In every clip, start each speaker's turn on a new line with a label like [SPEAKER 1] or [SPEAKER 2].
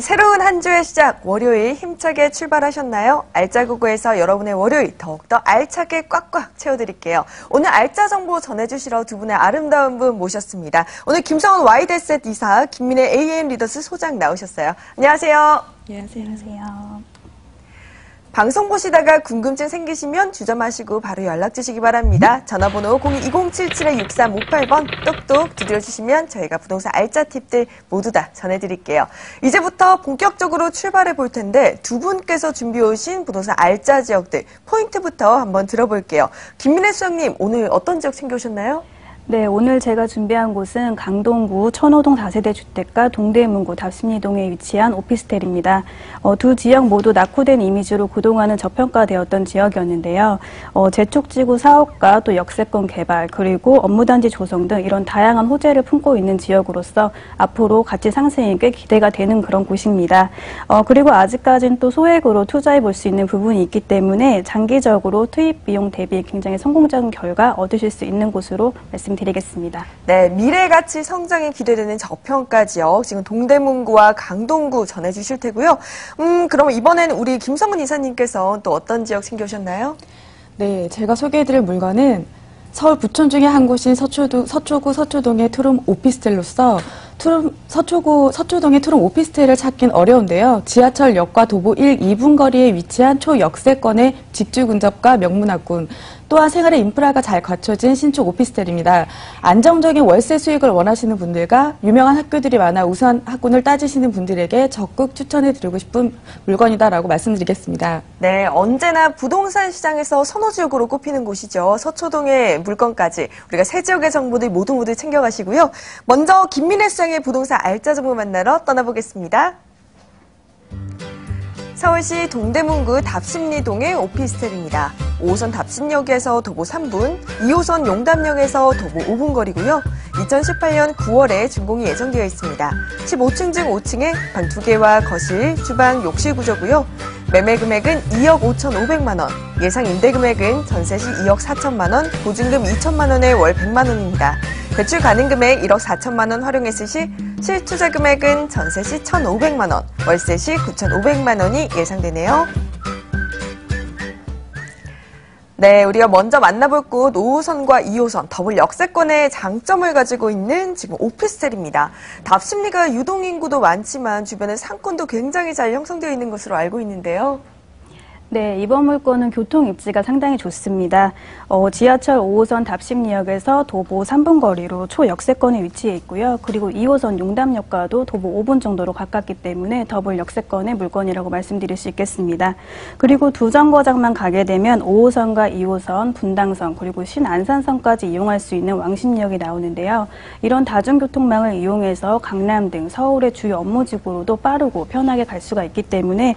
[SPEAKER 1] 새로운 한 주의 시작, 월요일 힘차게 출발하셨나요? 알짜구구에서 여러분의 월요일 더욱더 알차게 꽉꽉 채워드릴게요. 오늘 알짜 정보 전해주시러 두 분의 아름다운 분 모셨습니다. 오늘 김성훈 Y대셋 이사, 김민혜 AM 리더스 소장 나오셨어요. 안녕하세요.
[SPEAKER 2] 안녕하세요.
[SPEAKER 1] 방송 보시다가 궁금증 생기시면 주저마시고 바로 연락 주시기 바랍니다. 전화번호 02-2077-6358번 똑똑 두드려주시면 저희가 부동산 알짜 팁들 모두 다 전해드릴게요. 이제부터 본격적으로 출발해 볼 텐데 두 분께서 준비해 오신 부동산 알짜 지역들 포인트부터 한번 들어볼게요. 김민혜 수장님, 오늘 어떤 지역 챙겨오셨나요?
[SPEAKER 2] 네, 오늘 제가 준비한 곳은 강동구 천호동 4세대 주택가 동대문구 답심리동에 위치한 오피스텔입니다. 두 지역 모두 낙후된 이미지로 그동안은 저평가되었던 지역이었는데요. 재촉지구 사업과 또 역세권 개발 그리고 업무단지 조성 등 이런 다양한 호재를 품고 있는 지역으로서 앞으로 가치 상승이 꽤 기대가 되는 그런 곳입니다. 그리고 아직까지는 또 소액으로 투자해 볼 수 있는 부분이 있기 때문에 장기적으로 투입 비용 대비 굉장히 성공적인 결과 얻으실 수 있는 곳으로 말씀드리겠습니다.
[SPEAKER 1] 네, 미래가치 성장이 기대되는 저평가 지역, 지금 동대문구와 강동구 전해주실 테고요. 그럼 이번에는 우리 김성훈 이사님께서 또 어떤 지역 챙겨오셨나요?
[SPEAKER 3] 네, 제가 소개해드릴 물건은 서울 부촌 중에 한 곳인 서초구 서초동의 투룸 오피스텔로서 서초동의 투룸 오피스텔을 찾긴 어려운데요. 지하철역과 도보 1, 2분 거리에 위치한 초역세권의 직주 근접과 명문학군, 또한 생활의 인프라가 잘 갖춰진 신축 오피스텔입니다. 안정적인 월세 수익을 원하시는 분들과 유명한 학교들이 많아 우수한 학군을 따지시는 분들에게 적극 추천해드리고 싶은 물건이다라고 말씀드리겠습니다.
[SPEAKER 1] 네, 언제나 부동산 시장에서 선호지역으로 꼽히는 곳이죠. 서초동의 물건까지 우리가 세 지역의 정보들 모두 챙겨가시고요. 먼저 김민혜 시장의 부동산 알짜 정보 만나러 떠나보겠습니다. 서울시 동대문구 답심리동의 오피스텔입니다. 5호선 답신역에서 도보 3분, 2호선 용담역에서 도보 5분 거리고요. 2018년 9월에 준공이 예정되어 있습니다. 15층 중 5층에 방 2개와 거실, 주방, 욕실 구조고요. 매매 금액은 2억 5,500만 원, 예상 임대 금액은 전세 시 2억 4천만 원, 보증금 2천만 원에 월 100만 원입니다. 대출 가능 금액 1억 4천만 원 활용했을 시 실투자 금액은 전세 시 1,500만 원, 월세 시 9,500만 원이 예상되네요. 네, 우리가 먼저 만나볼 곳 5호선과 2호선 더블 역세권의 장점을 가지고 있는 지금 오피스텔입니다. 답심리가 유동인구도 많지만 주변에 상권도 굉장히 잘 형성되어 있는 것으로 알고 있는데요.
[SPEAKER 2] 네, 이번 물건은 교통 입지가 상당히 좋습니다. 지하철 5호선 답심리역에서 도보 3분 거리로 초역세권에 위치해 있고요. 그리고 2호선 용담역과도 도보 5분 정도로 가깝기 때문에 더블 역세권의 물건이라고 말씀드릴 수 있겠습니다. 그리고 두 정거장만 가게 되면 5호선과 2호선, 분당선, 그리고 신안산선까지 이용할 수 있는 왕십리역이 나오는데요. 이런 다중교통망을 이용해서 강남 등 서울의 주요 업무지구로도 빠르고 편하게 갈 수가 있기 때문에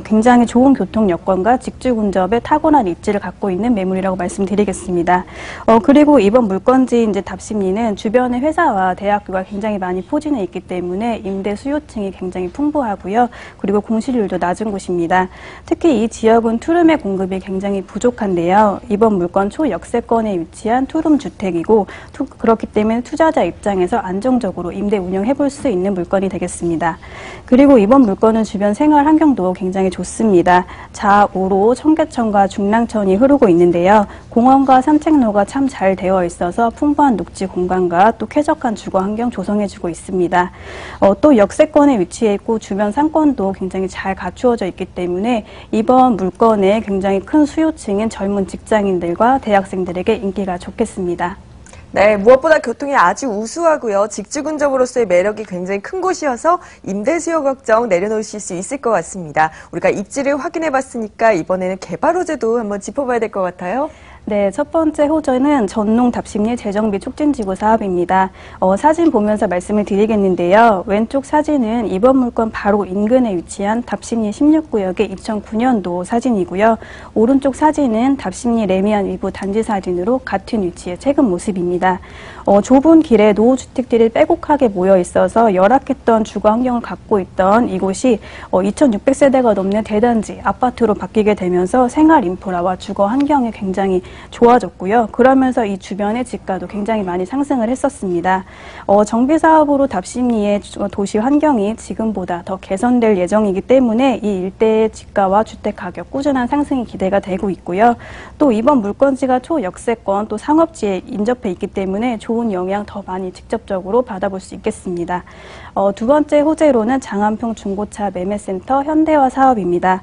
[SPEAKER 2] 굉장히 좋은 교통 여건과 직주 근접에 탁월한 입지를 갖고 있는 매물이라고 말씀드리겠습니다. 그리고 이번 물건지 이제 답심리는 주변에 회사와 대학교가 굉장히 많이 포진해 있기 때문에 임대 수요층이 굉장히 풍부하고요. 그리고 공실률도 낮은 곳입니다. 특히 이 지역은 투룸의 공급이 굉장히 부족한데요. 이번 물건 초역세권에 위치한 투룸 주택이고 그렇기 때문에 투자자 입장에서 안정적으로 임대 운영해 볼 수 있는 물건이 되겠습니다. 그리고 이번 물건은 주변 생활 환경도 굉장히 좋습니다. 좌우로 청계천과 중랑천이 흐르고 있는데요. 공원과 산책로가 참 잘 되어 있어서 풍부한 녹지 공간과 또 쾌적한 주거 환경 조성해주고 있습니다. 또 역세권에 위치해 있고 주변 상권도 굉장히 잘 갖추어져 있기 때문에 이번 물건의 굉장히 큰 수요층인 젊은 직장인들과 대학생들에게 인기가 좋겠습니다.
[SPEAKER 1] 네, 무엇보다 교통이 아주 우수하고요. 직주 근접으로서의 매력이 굉장히 큰 곳이어서 임대 수요 걱정 내려놓으실 수 있을 것 같습니다. 우리가 입지를 확인해 봤으니까 이번에는 개발 호재도 한번 짚어봐야 될 것 같아요.
[SPEAKER 2] 네, 첫 번째 호재는 전농 답심리 재정비 촉진지구 사업입니다. 사진 보면서 말씀을 드리겠는데요. 왼쪽 사진은 이번 물건 바로 인근에 위치한 답심리 16구역의 2009년도 사진이고요. 오른쪽 사진은 답심리 레미안 위부 단지 사진으로 같은 위치의 최근 모습입니다. 좁은 길에 노후주택들이 빼곡하게 모여 있어서 열악했던 주거 환경을 갖고 있던 이곳이 2,600세대가 넘는 대단지, 아파트로 바뀌게 되면서 생활 인프라와 주거 환경이 굉장히 좋아졌고요. 그러면서 이 주변의 집가도 굉장히 많이 상승을 했었습니다. 정비 사업으로 답심리의 도시 환경이 지금보다 더 개선될 예정이기 때문에 이 일대의 집가와 주택 가격 꾸준한 상승이 기대가 되고 있고요. 또 이번 물건지가 초역세권 또 상업지에 인접해 있기 때문에 좋은 영향 더 많이 직접적으로 받아볼 수 있겠습니다. 두 번째 호재로는 장안평 중고차 매매센터 현대화 사업입니다.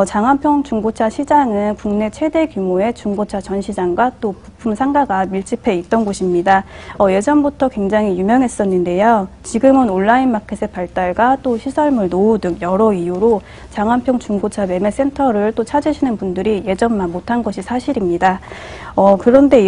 [SPEAKER 2] 장안평 중고차 시장은 국내 최대 규모의 중고차 전시장과 또 부품 상가가 밀집해 있던 곳입니다. 예전부터 굉장히 유명했었는데요. 지금은 온라인 마켓의 발달과 또 시설물 노후 등 여러 이유로 장안평 중고차 매매센터를 또 찾으시는 분들이 예전만 못한 것이 사실입니다. 그런데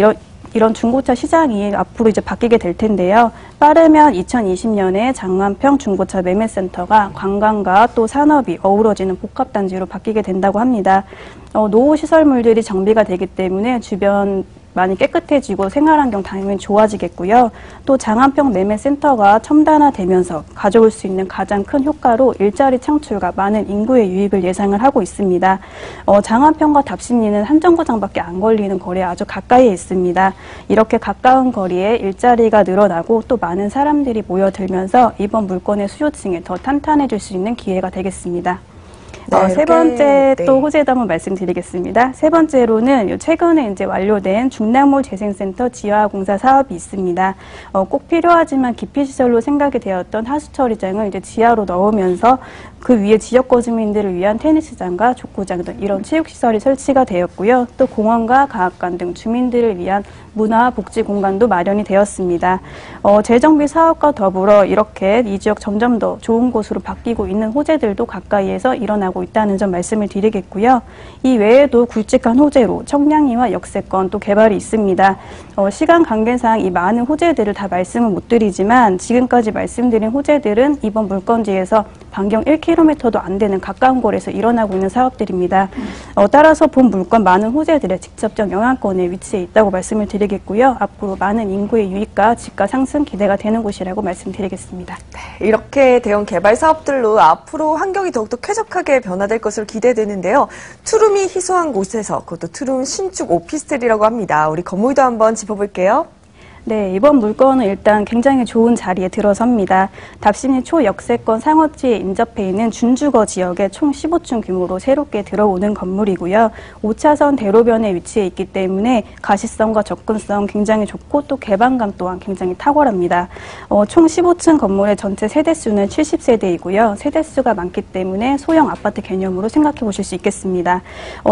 [SPEAKER 2] 이런 중고차 시장이 앞으로 이제 바뀌게 될 텐데요. 빠르면 2020년에 장안평 중고차 매매센터가 관광과 또 산업이 어우러지는 복합단지로 바뀌게 된다고 합니다. 노후 시설물들이 정비가 되기 때문에 주변 많이 깨끗해지고 생활환경 당연히 좋아지겠고요. 또 장안평 매매센터가 첨단화되면서 가져올 수 있는 가장 큰 효과로 일자리 창출과 많은 인구의 유입을 예상을 하고 있습니다. 장안평과 답심리는 한 정거장밖에 안 걸리는 거리에 아주 가까이에 있습니다. 이렇게 가까운 거리에 일자리가 늘어나고 또 많은 사람들이 모여들면서 이번 물건의 수요층에 더 탄탄해질 수 있는 기회가 되겠습니다.
[SPEAKER 1] 네,
[SPEAKER 2] 세 번째
[SPEAKER 1] 네.
[SPEAKER 2] 또 호재도 한번 말씀드리겠습니다. 세 번째로는 최근에 이제 완료된 중랑몰 재생센터 지하공사 사업이 있습니다. 꼭 필요하지만 기피시설로 생각이 되었던 하수처리장을 이제 지하로 넣으면서 그 위에 지역 거주민들을 위한 테니스장과 족구장 등 이런 체육시설이 설치가 되었고요. 또 공원과 과학관 등 주민들을 위한 문화 복지 공간도 마련이 되었습니다. 재정비 사업과 더불어 이렇게 이 지역 점점 더 좋은 곳으로 바뀌고 있는 호재들도 가까이에서 일어나고 있다는 점 말씀을 드리겠고요. 이 외에도 굵직한 호재로 청량리와 역세권 또 개발이 있습니다. 시간 관계상 이 많은 호재들을 다 말씀을 못 드리지만 지금까지 말씀드린 호재들은 이번 물건지에서 반경 1km도 안 되는 가까운 거리에서 일어나고 있는 사업들입니다. 따라서 본 물건 많은 호재들의 직접적 영향권에 위치해 있다고 말씀을 드리겠고요. 앞으로 많은 인구의 유입과 집가 상승 기대가 되는 곳이라고 말씀드리겠습니다.
[SPEAKER 1] 네, 이렇게 대형 개발 사업들로 앞으로 환경이 더욱더 쾌적하게 변화될 것으로 기대되는데요. 투룸이 희소한 곳에서 그것도 투룸 신축 오피스텔이라고 합니다. 우리 건물도 한번 짚어볼게요.
[SPEAKER 2] 네, 이번 물건은 일단 굉장히 좋은 자리에 들어섭니다. 답심리 초역세권 상업지에 인접해 있는 준주거 지역에 총 15층 규모로 새롭게 들어오는 건물이고요. 5차선 대로변에 위치해 있기 때문에 가시성과 접근성 굉장히 좋고 또 개방감 또한 굉장히 탁월합니다. 총 15층 건물의 전체 세대수는 70세대이고요. 세대수가 많기 때문에 소형 아파트 개념으로 생각해 보실 수 있겠습니다.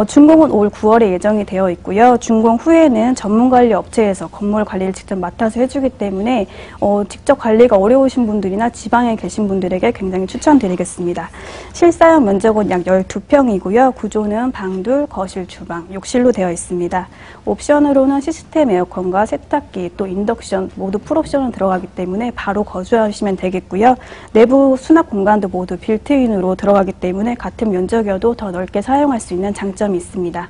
[SPEAKER 2] 준공은 올 9월에 예정이 되어 있고요. 준공 후에는 전문관리 업체에서 건물 관리를 직접 맡아서 해주기 때문에 직접 관리가 어려우신 분들이나 지방에 계신 분들에게 굉장히 추천드리겠습니다. 실사용 면적은 약 12평이고요. 구조는 방 둘, 거실, 주방, 욕실로 되어 있습니다. 옵션으로는 시스템 에어컨과 세탁기, 또 인덕션 모두 풀옵션으로 들어가기 때문에 바로 거주하시면 되겠고요. 내부 수납 공간도 모두 빌트인으로 들어가기 때문에 같은 면적이어도 더 넓게 사용할 수 있는 장점이 있습니다.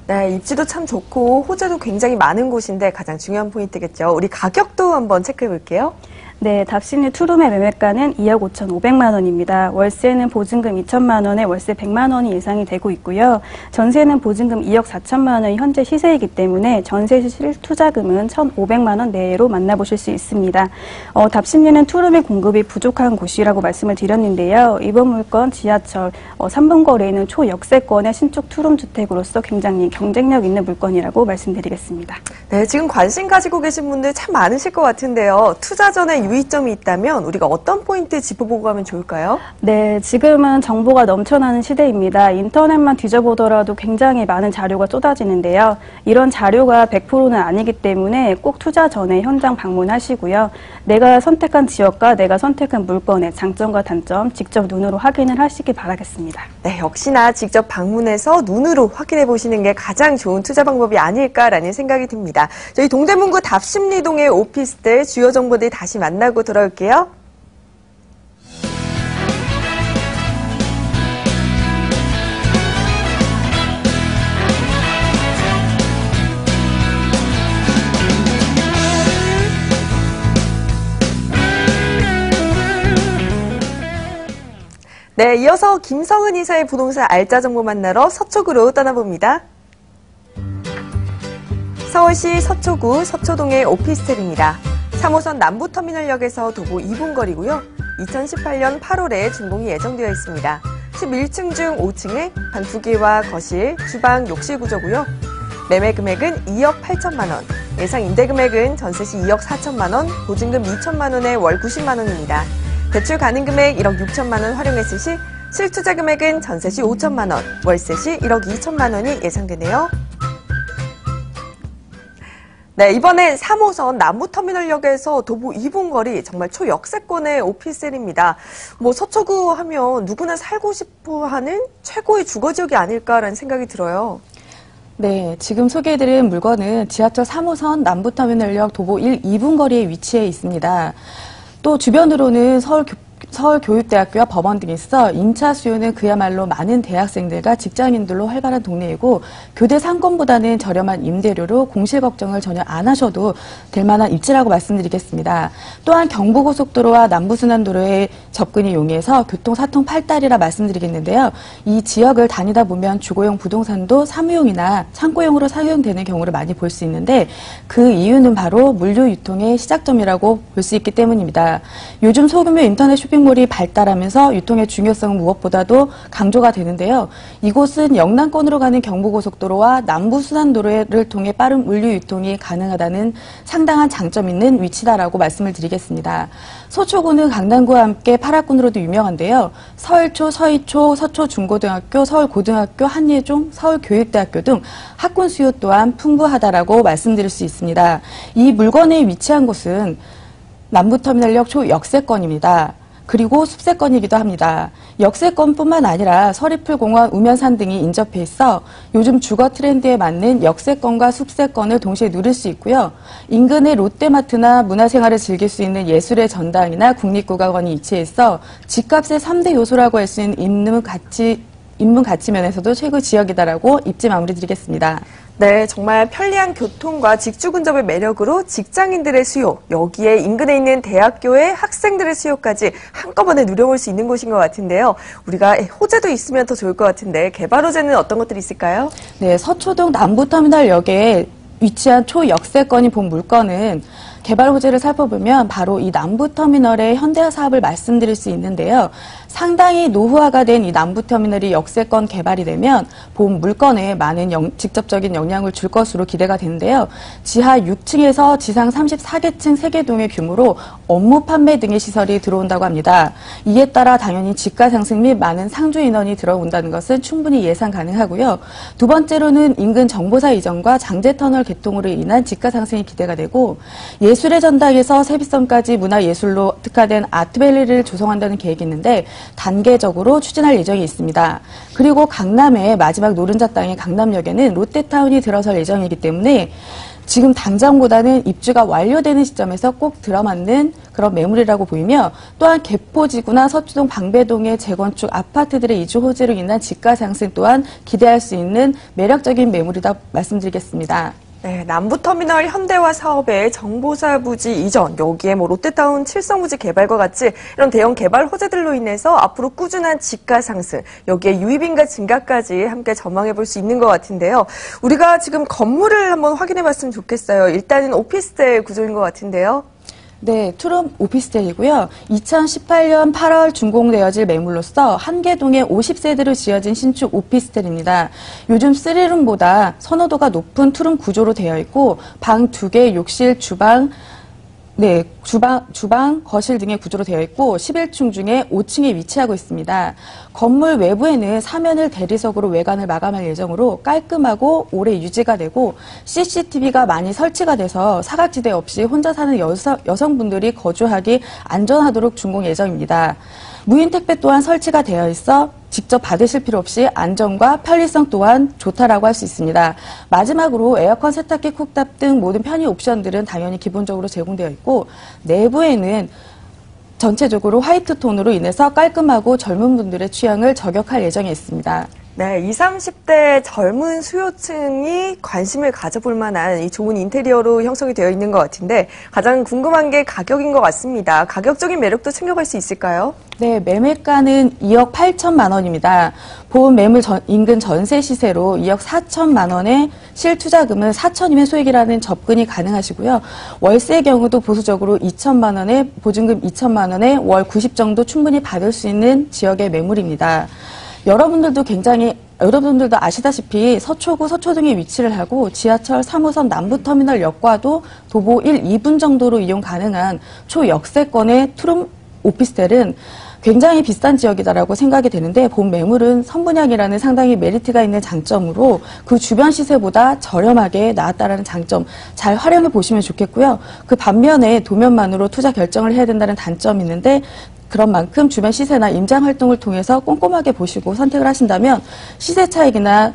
[SPEAKER 1] 네, 입지도 참 좋고 호재도 굉장히 많은 곳인데 가장 중요한 포인트겠죠. 우리 가격도 한번 체크해 볼게요.
[SPEAKER 2] 네, 답심리 투룸의 매매가는 2억 5,500만 원입니다. 월세는 보증금 2천만 원에 월세 100만 원이 예상이 되고 있고요. 전세는 보증금 2억 4천만 원이 현재 시세이기 때문에 전세 실투자금은 1,500만 원 내로 만나보실 수 있습니다. 답심리는 투룸의 공급이 부족한 곳이라고 말씀을 드렸는데요. 이번 물건 지하철 3분 거리에 있는 초역세권의 신축 투룸 주택으로서 굉장히 경쟁력 있는 물건이라고 말씀드리겠습니다.
[SPEAKER 1] 네, 지금 관심 가지고 계신 분들 참 많으실 것 같은데요. 투자 전에 유의점이 있다면 우리가 어떤 포인트 짚어보고 가면 좋을까요?
[SPEAKER 2] 네, 지금은 정보가 넘쳐나는 시대입니다. 인터넷만 뒤져보더라도 굉장히 많은 자료가 쏟아지는데요. 이런 자료가 100%는 아니기 때문에 꼭 투자 전에 현장 방문하시고요. 내가 선택한 지역과 내가 선택한 물건의 장점과 단점 직접 눈으로 확인을 하시기 바라겠습니다.
[SPEAKER 1] 네, 역시나 직접 방문해서 눈으로 확인해 보시는 게 가장 좋은 투자 방법이 아닐까라는 생각이 듭니다. 저희 동대문구 답심리동의 오피스텔 주요 정보들 다시 만나고 돌아올게요. 네, 이어서 김성은 이사의 부동산 알짜 정보 만나러 서초구로 떠나봅니다. 서울시 서초구 서초동의 오피스텔입니다. 3호선 남부터미널역에서 도보 2분 거리고요. 2018년 8월에 준공이 예정되어 있습니다. 11층 중 5층에 방 2개와 거실, 주방, 욕실 구조고요. 매매 금액은 2억 8천만 원, 예상 임대 금액은 전세 시 2억 4천만 원, 보증금 2천만 원에 월 90만 원입니다. 대출 가능 금액 1억 6천만 원 활용했을 시 실투자 금액은 전세 시 5천만 원, 월세 시 1억 2천만 원이 예상되네요. 네, 이번엔 3호선 남부터미널역에서 도보 2분 거리, 정말 초역세권의 오피스텔입니다. 서초구 하면 누구나 살고 싶어 하는 최고의 주거지역이 아닐까라는 생각이 들어요.
[SPEAKER 3] 네, 지금 소개해드린 물건은 지하철 3호선 남부터미널역 도보 2분 거리에 위치해 있습니다. 또 주변으로는 서울교육대학교와 법원 등이 있어 임차 수요는 그야말로 많은 대학생들과 직장인들로 활발한 동네이고 교대 상권보다는 저렴한 임대료로 공실 걱정을 전혀 안 하셔도 될 만한 입지라고 말씀드리겠습니다. 또한 경부고속도로와 남부순환도로의 접근이 용이해서 교통사통 팔달이라 말씀드리겠는데요. 이 지역을 다니다 보면 주거용 부동산도 사무용이나 창고용으로 사용되는 경우를 많이 볼 수 있는데 그 이유는 바로 물류 유통의 시작점이라고 볼 수 있기 때문입니다. 요즘 소규모 인터넷 쇼핑몰이 발달하면서 유통의 중요성은 무엇보다도 강조가 되는데요. 이곳은 영남권으로 가는 경부고속도로와 남부순환도로를 통해 빠른 물류 유통이 가능하다는 상당한 장점이 있는 위치다라고 말씀을 드리겠습니다. 서초구는 강남구와 함께 파라군으로도 유명한데요. 서울초, 서희초, 서초중고등학교, 서울고등학교, 한예종, 서울교육대학교 등 학군 수요 또한 풍부하다라고 말씀드릴 수 있습니다. 이 물건에 위치한 곳은 남부터미널역 초역세권입니다. 그리고 숲세권이기도 합니다. 역세권뿐만 아니라 서리풀공원, 우면산 등이 인접해 있어 요즘 주거 트렌드에 맞는 역세권과 숲세권을 동시에 누릴 수 있고요. 인근의 롯데마트나 문화생활을 즐길 수 있는 예술의 전당이나 국립국악원이 위치해 있어 집값의 3대 요소라고 할 수 있는 인문 가치 면에서도 최고 지역이다라고 입지 마무리 드리겠습니다.
[SPEAKER 1] 네, 정말 편리한 교통과 직주 근접의 매력으로 직장인들의 수요, 여기에 인근에 있는 대학교의 학생들의 수요까지 한꺼번에 누려볼 수 있는 곳인 것 같은데요. 우리가 호재도 있으면 더 좋을 것 같은데 개발 호재는 어떤 것들이 있을까요?
[SPEAKER 3] 네, 서초동 남부터미널역에 위치한 초역세권이 본 물건은 개발 호재를 살펴보면 바로 이 남부터미널의 현대화 사업을 말씀드릴 수 있는데요. 상당히 노후화가 된 이 남부터미널이 역세권 개발이 되면 본 물건에 많은 직접적인 영향을 줄 것으로 기대가 되는데요. 지하 6층에서 지상 34개층 3개 동의 규모로 업무 판매 등의 시설이 들어온다고 합니다. 이에 따라 당연히 집가 상승 및 많은 상주 인원이 들어온다는 것은 충분히 예상 가능하고요. 두 번째로는 인근 정보사 이전과 장제터널 개통으로 인한 집가 상승이 기대가 되고 예술의 전당에서 세빛섬까지 문화예술로 특화된 아트밸리를 조성한다는 계획이 있는데 단계적으로 추진할 예정이 있습니다. 그리고 강남의 마지막 노른자 땅인 강남역에는 롯데타운이 들어설 예정이기 때문에 지금 당장보다는 입주가 완료되는 시점에서 꼭 들어맞는 그런 매물이라고 보이며 또한 개포지구나 서초동 방배동의 재건축 아파트들의 이주 호재로 인한 집가 상승 또한 기대할 수 있는 매력적인 매물이다 말씀드리겠습니다.
[SPEAKER 1] 네, 남부터미널 현대화 사업의 정보사 부지 이전, 여기에 롯데타운 칠성부지 개발과 같이 이런 대형 개발 호재들로 인해서 앞으로 꾸준한 집가 상승, 여기에 유입인가 증가까지 함께 전망해 볼 수 있는 것 같은데요. 우리가 지금 건물을 한번 확인해 봤으면 좋겠어요. 일단은 오피스텔 구조인 것 같은데요.
[SPEAKER 3] 네, 투룸 오피스텔이고요. 2018년 8월 준공되어질 매물로서 한계동에 50세대로 지어진 신축 오피스텔입니다. 요즘 3룸보다 선호도가 높은 투룸 구조로 되어 있고 방 2개, 욕실, 주방, 거실 등의 구조로 되어 있고 11층 중에 5층에 위치하고 있습니다. 건물 외부에는 사면을 대리석으로 외관을 마감할 예정으로 깔끔하고 오래 유지가 되고 CCTV가 많이 설치가 돼서 사각지대 없이 혼자 사는 여성분들이 거주하기 안전하도록 준공 예정입니다. 무인 택배 또한 설치가 되어 있어 직접 받으실 필요 없이 안전과 편리성 또한 좋다라고 할 수 있습니다. 마지막으로 에어컨, 세탁기, 쿡탑 등 모든 편의 옵션들은 당연히 기본적으로 제공되어 있고 내부에는 전체적으로 화이트 톤으로 인해서 깔끔하고 젊은 분들의 취향을 저격할 예정에 있습니다.
[SPEAKER 1] 네, 20, 30대 젊은 수요층이 관심을 가져볼 만한 이 좋은 인테리어로 형성이 되어 있는 것 같은데 가장 궁금한 게 가격인 것 같습니다. 가격적인 매력도 챙겨갈 수 있을까요?
[SPEAKER 3] 네, 매매가는 2억 8천만 원입니다. 보험 매물 인근 전세 시세로 2억 4천만 원에 실투자금은 4천이면 소액이라는 접근이 가능하시고요. 월세의 경우도 보수적으로 2천만 원에 보증금 2천만 원에 월 90 정도 충분히 받을 수 있는 지역의 매물입니다. 여러분들도 아시다시피 서초구 서초동에 위치를 하고 지하철 3호선 남부터미널역과도 도보 1, 2분 정도로 이용 가능한 초역세권의 투룸 오피스텔은 굉장히 비싼 지역이다라고 생각이 되는데 본 매물은 선분양이라는 상당히 메리트가 있는 장점으로 그 주변 시세보다 저렴하게 나왔다라는 장점 잘 활용해 보시면 좋겠고요. 그 반면에 도면만으로 투자 결정을 해야 된다는 단점이 있는데 그런 만큼 주변 시세나 임장 활동을 통해서 꼼꼼하게 보시고 선택을 하신다면 시세 차익이나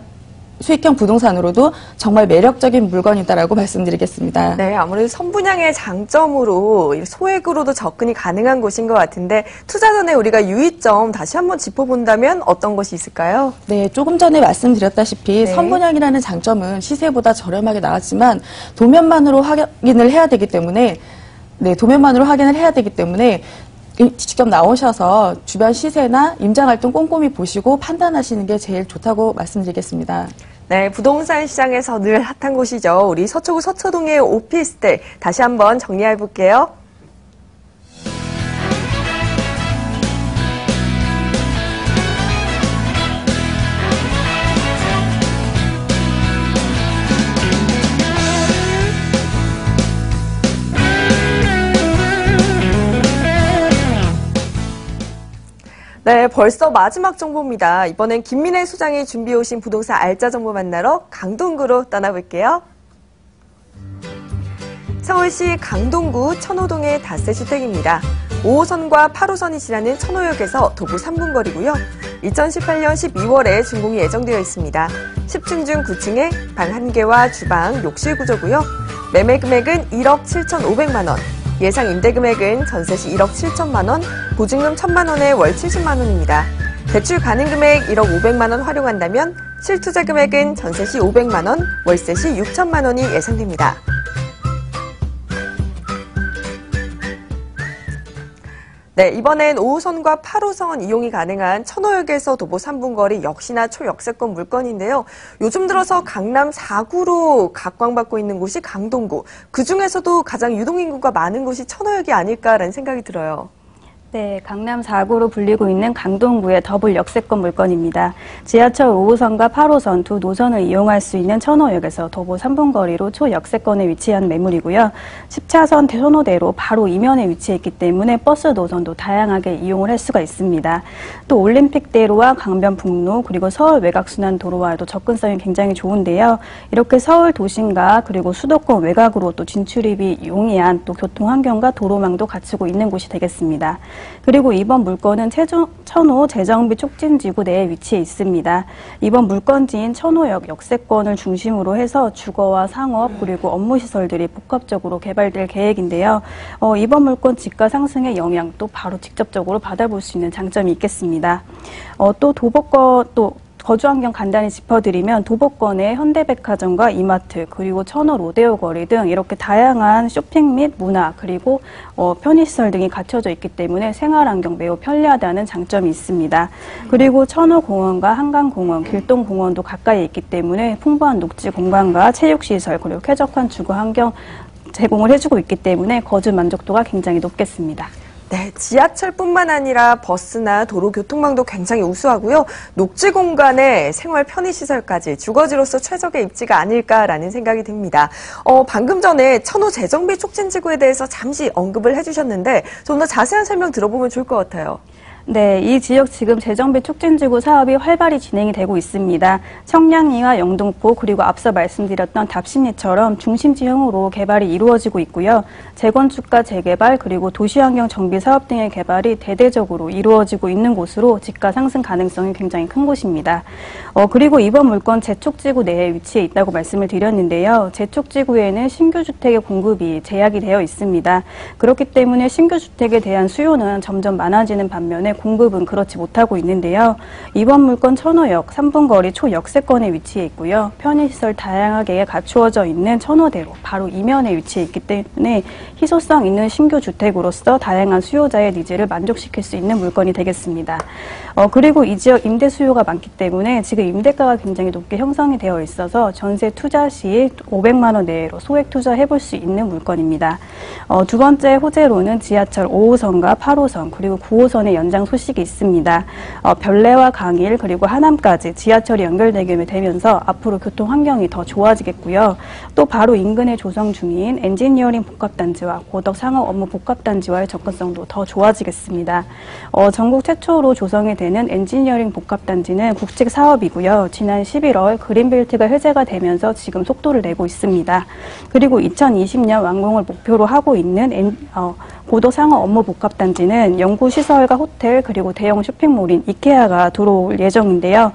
[SPEAKER 3] 수익형 부동산으로도 정말 매력적인 물건이다라고 말씀드리겠습니다.
[SPEAKER 1] 네, 아무래도 선분양의 장점으로 소액으로도 접근이 가능한 곳인 것 같은데 투자 전에 우리가 유의점 다시 한번 짚어본다면 어떤 것이 있을까요?
[SPEAKER 3] 네, 조금 전에 말씀드렸다시피
[SPEAKER 1] 네.
[SPEAKER 3] 선분양이라는 장점은 시세보다 저렴하게 나왔지만 도면만으로 확인을 해야 되기 때문에 직접 나오셔서 주변 시세나 임장활동 꼼꼼히 보시고 판단하시는 게 제일 좋다고 말씀드리겠습니다.
[SPEAKER 1] 네, 부동산 시장에서 늘 핫한 곳이죠. 우리 서초구 서초동의 오피스텔 다시 한번 정리해 볼게요. 네, 벌써 마지막 정보입니다. 이번엔 김민혜 소장이 준비해 오신 부동산 알짜 정보 만나러 강동구로 떠나볼게요. 서울시 강동구 천호동의 다세주택입니다. 5호선과 8호선이 지나는 천호역에서 도보 3분 거리고요. 2018년 12월에 준공이 예정되어 있습니다. 10층 중 9층에 방 1개와 주방, 욕실 구조고요. 매매 금액은 1억 7,500만 원. 예상 임대 금액은 전세 시 1억 7천만 원, 보증금 1,000만 원에 월 70만 원입니다. 대출 가능 금액 1억 500만 원 활용한다면 실투자 금액은 전세 시 500만 원, 월세 시 6천만 원이 예상됩니다. 네, 이번엔 5호선과 8호선 이용이 가능한 천호역에서 도보 3분 거리 역시나 초역세권 물건인데요. 요즘 들어서 강남 4구로 각광받고 있는 곳이 강동구. 그중에서도 가장 유동인구가 많은 곳이 천호역이 아닐까라는 생각이 들어요.
[SPEAKER 2] 네, 강남 4구로 불리고 있는 강동구의 더블 역세권 물건입니다. 지하철 5호선과 8호선 두 노선을 이용할 수 있는 천호역에서 도보 3분 거리로 초역세권에 위치한 매물이고요. 10차선 천호대로 바로 이면에 위치해 있기 때문에 버스 노선도 다양하게 이용을 할 수가 있습니다. 또 올림픽대로와 강변북로 그리고 서울 외곽순환도로와도 접근성이 굉장히 좋은데요. 이렇게 서울 도심과 그리고 수도권 외곽으로 또 진출입이 용이한 또 교통환경과 도로망도 갖추고 있는 곳이 되겠습니다. 그리고 이번 물건은 천호 재정비 촉진지구 내에 위치해 있습니다. 이번 물건지인 천호역 역세권을 중심으로 해서 주거와 상업 그리고 업무시설들이 복합적으로 개발될 계획인데요. 이번 물건 지가 상승의 영향도 바로 직접적으로 받아볼 수 있는 장점이 있겠습니다. 또 거주 환경 간단히 짚어드리면 도보권에 현대백화점과 이마트 그리고 천호 로데오 거리 등 이렇게 다양한 쇼핑 및 문화 그리고 편의시설 등이 갖춰져 있기 때문에 생활환경 매우 편리하다는 장점이 있습니다. 그리고 천호공원과 한강공원, 길동공원도 가까이 있기 때문에 풍부한 녹지 공간과 체육시설 그리고 쾌적한 주거 환경 제공을 해주고 있기 때문에 거주 만족도가 굉장히 높겠습니다.
[SPEAKER 1] 네, 지하철뿐만 아니라 버스나 도로 교통망도 굉장히 우수하고요. 녹지 공간에 생활 편의시설까지 주거지로서 최적의 입지가 아닐까라는 생각이 듭니다. 방금 전에 천호 재정비 촉진지구에 대해서 잠시 언급을 해주셨는데 좀 더 자세한 설명 들어보면 좋을 것 같아요.
[SPEAKER 2] 네, 이 지역 지금 재정비 촉진지구 사업이 활발히 진행이 되고 있습니다. 청량리와 영등포 그리고 앞서 말씀드렸던 답심리처럼 중심지형으로 개발이 이루어지고 있고요. 재건축과 재개발 그리고 도시환경 정비 사업 등의 개발이 대대적으로 이루어지고 있는 곳으로 지가 상승 가능성이 굉장히 큰 곳입니다. 그리고 이번 물건 재촉지구 내에 위치해 있다고 말씀을 드렸는데요. 재촉지구에는 신규 주택의 공급이 제약이 되어 있습니다. 그렇기 때문에 신규 주택에 대한 수요는 점점 많아지는 반면에 공급은 그렇지 못하고 있는데요. 이번 물건 천호역 3분 거리 초역세권에 위치해 있고요. 편의시설 다양하게 갖추어져 있는 천호대로 바로 이면에 위치해 있기 때문에 희소성 있는 신규 주택으로서 다양한 수요자의 니즈를 만족시킬 수 있는 물건이 되겠습니다. 그리고 이 지역 임대 수요가 많기 때문에 지금 임대가가 굉장히 높게 형성이 되어 있어서 전세 투자 시 500만 원 내외로 소액 투자해 볼 수 있는 물건입니다. 두 번째 호재로는 지하철 5호선과 8호선 그리고 9호선의 연장 소식이 있습니다. 별내와 강일 그리고 하남까지 지하철이 연결되게 되면서 앞으로 교통 환경이 더 좋아지겠고요. 또 바로 인근에 조성 중인 엔지니어링 복합단지와 고덕 상업 업무 복합단지와의 접근성도 더 좋아지겠습니다. 전국 최초로 조성이 되는 엔지니어링 복합단지는 국책 사업이고요. 지난 11월 그린벨트가 해제가 되면서 지금 속도를 내고 있습니다. 그리고 2020년 완공을 목표로 하고 있는 고덕 상업 업무 복합단지는 연구시설과 호텔 그리고 대형 쇼핑몰인 이케아가 들어올 예정인데요.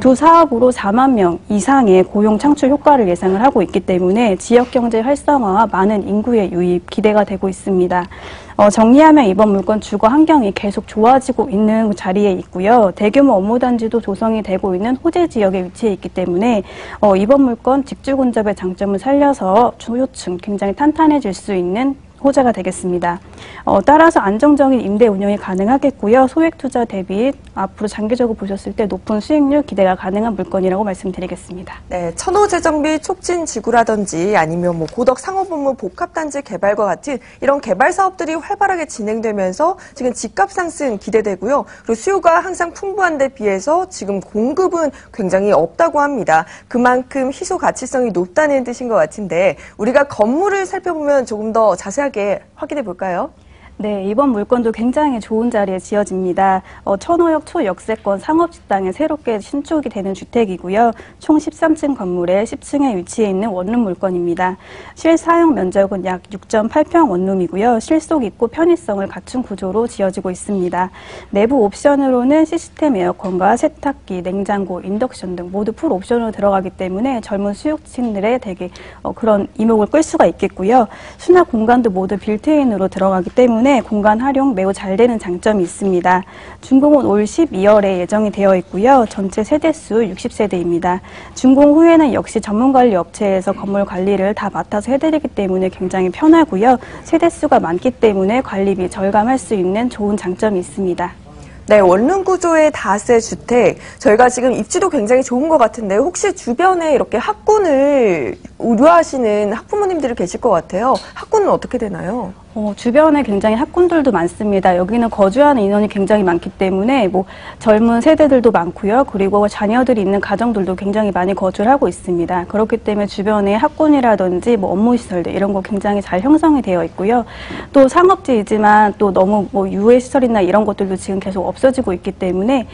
[SPEAKER 2] 두 사업으로 4만 명 이상의 고용 창출 효과를 예상을 하고 있기 때문에 지역경제 활성화와 많은 인구의 유입 기대가 되고 있습니다. 정리하면 이번 물건 주거 환경이 계속 좋아지고 있는 자리에 있고요. 대규모 업무단지도 조성이 되고 있는 호재 지역에 위치해 있기 때문에 이번 물건 직주근접의 장점을 살려서 주요층 굉장히 탄탄해질 수 있는 호재가 되겠습니다. 따라서 안정적인 임대 운영이 가능하겠고요. 소액 투자 대비 앞으로 장기적으로 보셨을 때 높은 수익률 기대가 가능한 물건이라고 말씀드리겠습니다.
[SPEAKER 1] 네, 천호 재정비 촉진 지구라든지 아니면 고덕 상업업무 복합단지 개발과 같은 이런 개발 사업들이 활발하게 진행되면서 지금 집값 상승 기대되고요. 그리고 수요가 항상 풍부한 데 비해서 지금 공급은 굉장히 없다고 합니다. 그만큼 희소 가치성이 높다는 뜻인 것 같은데 우리가 건물을 살펴보면 조금 더 자세하게 확인해 볼까요?
[SPEAKER 2] 네, 이번 물건도 굉장히 좋은 자리에 지어집니다. 천호역 초역세권 상업식당에 새롭게 신축이 되는 주택이고요. 총 13층 건물에 10층에 위치해 있는 원룸 물건입니다. 실사용 면적은 약 6.8평 원룸이고요. 실속 있고 편의성을 갖춘 구조로 지어지고 있습니다. 내부 옵션으로는 시스템 에어컨과 세탁기, 냉장고, 인덕션 등 모두 풀 옵션으로 들어가기 때문에 젊은 수요층들의 되게 그런 이목을 끌 수가 있겠고요. 수납 공간도 모두 빌트인으로 들어가기 때문에 공간 활용 매우 잘 되는 장점이 있습니다. 준공은 올 12월에 예정이 되어 있고요. 전체 세대수 60세대입니다. 준공 후에는 역시 전문관리 업체에서 건물 관리를 다 맡아서 해드리기 때문에 굉장히 편하고요. 세대수가 많기 때문에 관리비 절감할 수 있는 좋은 장점이 있습니다.
[SPEAKER 1] 네, 원룸 구조의 다세 주택. 저희가 지금 입지도 굉장히 좋은 것 같은데 혹시 주변에 이렇게 학군을 우려하시는 학부모님들이 계실 것 같아요. 학군은 어떻게 되나요?
[SPEAKER 2] 주변에 굉장히 학군들도 많습니다. 여기는 거주하는 인원이 굉장히 많기 때문에 젊은 세대들도 많고요. 그리고 자녀들이 있는 가정들도 굉장히 많이 거주를 하고 있습니다. 그렇기 때문에 주변에 학군이라든지 업무시설들 이런 거 굉장히 잘 형성이 되어 있고요. 또 상업지이지만 또 너무 유해시설이나 이런 것들도 지금 계속 없어지고 있기 때문에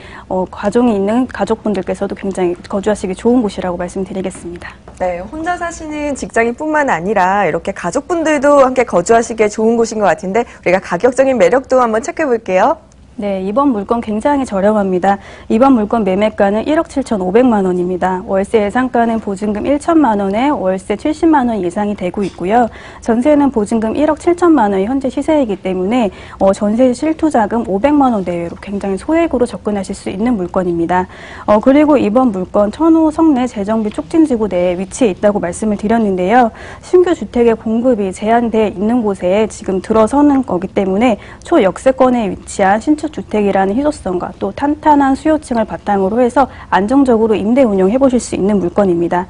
[SPEAKER 2] 가정이 있는 가족분들께서도 굉장히 거주하시기 좋은 곳이라고 말씀드리겠습니다.
[SPEAKER 1] 네, 혼자 사시는 직장인뿐만 아니라 이렇게 가족분들도 함께 거주하시기에 좋은 곳인 것 같은데 우리가 가격적인 매력도 한번 체크해 볼게요.
[SPEAKER 2] 네, 이번 물건 굉장히 저렴합니다. 이번 물건 매매가는 1억 7,500만 원입니다. 월세 예상가는 보증금 1천만 원에 월세 70만 원 예상이 되고 있고요. 전세는 보증금 1억 7천만 원이 현재 시세이기 때문에 전세 실투자금 500만 원 내외로 굉장히 소액으로 접근하실 수 있는 물건입니다. 그리고 이번 물건 천호 성내 재정비 촉진지구 내에 위치해 있다고 말씀을 드렸는데요. 신규 주택의 공급이 제한되어 있는 곳에 지금 들어서는 거기 때문에 초역세권에 위치한 신축 주택이라는 희소성과 또 탄탄한 수요층을 바탕으로 해서 안정적으로 임대 운영해 보실 수 있는 물건입니다.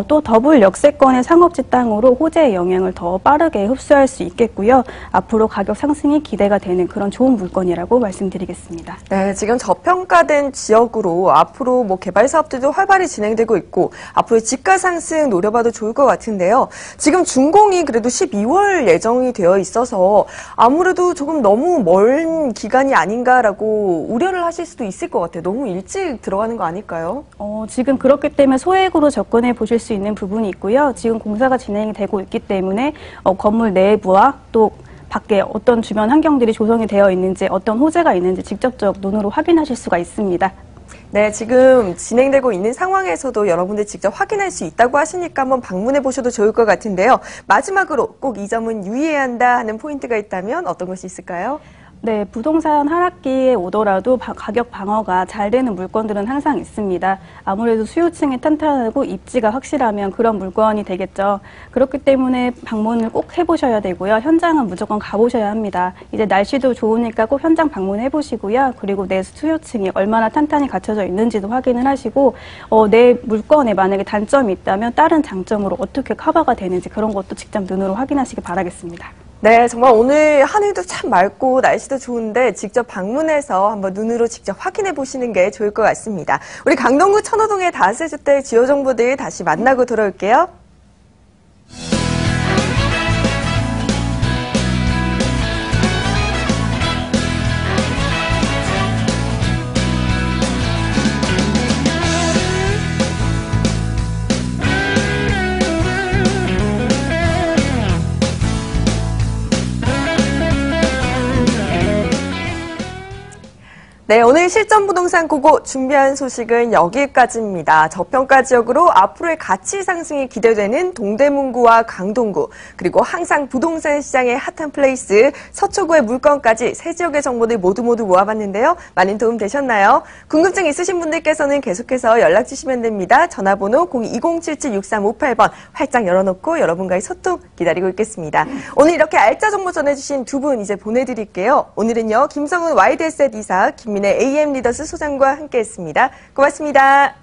[SPEAKER 2] 또 더블 역세권의 상업지 땅으로 호재의 영향을 더 빠르게 흡수할 수 있겠고요. 앞으로 가격 상승이 기대가 되는 그런 좋은 물건이라고 말씀드리겠습니다.
[SPEAKER 1] 네, 지금 저평가된 지역으로 앞으로 개발 사업들도 활발히 진행되고 있고 앞으로 집가 상승 노려봐도 좋을 것 같은데요. 지금 준공이 그래도 12월 예정이 되어 있어서 아무래도 조금 너무 먼 기간이 아닌가라고 우려를 하실 수도 있을 것 같아요. 너무 일찍 들어가는 거 아닐까요?
[SPEAKER 2] 지금 그렇기 때문에 소액으로 접근해 보실 수 있는 부분이 있고요. 지금 공사가 진행이 되고 있기 때문에 건물 내부와 또 밖에 어떤 주변 환경들이 조성이 되어 있는지 어떤 호재가 있는지 직접적 눈으로 확인하실 수가 있습니다.
[SPEAKER 1] 네, 지금 진행되고 있는 상황에서도 여러분들 직접 확인할 수 있다고 하시니까 한번 방문해 보셔도 좋을 것 같은데요. 마지막으로 꼭 이 점은 유의해야 한다 하는 포인트가 있다면 어떤 것이 있을까요?
[SPEAKER 2] 네, 부동산 하락기에 오더라도 가격 방어가 잘 되는 물건들은 항상 있습니다. 아무래도 수요층이 탄탄하고 입지가 확실하면 그런 물건이 되겠죠. 그렇기 때문에 방문을 꼭 해보셔야 되고요. 현장은 무조건 가보셔야 합니다. 이제 날씨도 좋으니까 꼭 현장 방문해 보시고요. 그리고 내 수요층이 얼마나 탄탄히 갖춰져 있는지도 확인을 하시고 내 물건에 만약에 단점이 있다면 다른 장점으로 어떻게 커버가 되는지 그런 것도 직접 눈으로 확인하시기 바라겠습니다.
[SPEAKER 1] 네, 정말 오늘 하늘도 참 맑고 날씨도 좋은데 직접 방문해서 한번 눈으로 직접 확인해 보시는 게 좋을 것 같습니다. 우리 강동구 천호동의 다세주택 주요 정보들 다시 만나고 돌아올게요. 네, 오늘 실전부동산 고고 준비한 소식은 여기까지입니다. 저평가 지역으로 앞으로의 가치 상승이 기대되는 동대문구와 강동구, 그리고 항상 부동산 시장의 핫한 플레이스 서초구의 물건까지 세 지역의 정보들 모두 모아봤는데요. 많은 도움 되셨나요? 궁금증 있으신 분들께서는 계속해서 연락 주시면 됩니다. 전화번호 02-2077-6358번 활짝 열어놓고 여러분과의 소통 기다리고 있겠습니다. 오늘 이렇게 알짜 정보 전해주신 두 분 이제 보내드릴게요. 오늘은요, 김성은 YDS의 이사, 김민혜 AM 리더스 소장과 함께했습니다. 고맙습니다.